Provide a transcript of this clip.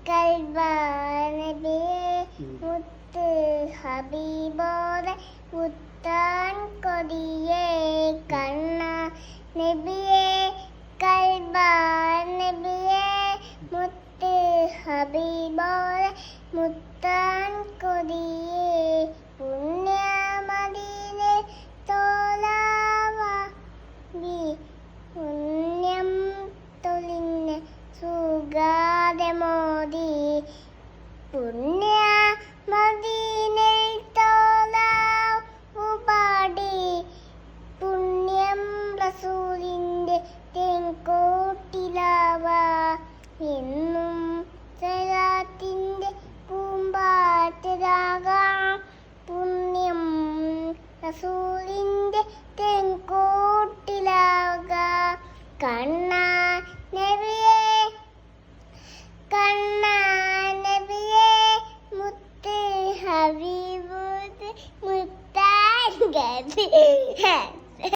കൽബാ നബിയെ മുത്ത് ഹബീബോറെ മുത്താൻ കൊടിയേ കണ്ണ നബിയെ കൽബാ നബിയെ മുത്ത് ഹബീബോറെ മുത്താൻ കൊടിയേ പുണ്യമദീനെ തോലാവി പുണ്യം തൊലിഞ്ഞ് സുഗാതെ മോദി പുണ്യമദീനയിൽ തോലാവുപാടി പുണ്യം റസൂലിൻ്റെ തേൻകോട്ടിലാവ എന്നും സലാത്തിൻ്റെ പൂമ്പാറ്റരാകാം പുണ്യം റസൂലിൻ്റെ തേൻകോട്ടിലാക കണ്ണാ നബിയേ കണ്ണാ നബിയേ മുത്ത് ഹബീബ് മുത്താൻ ഗബി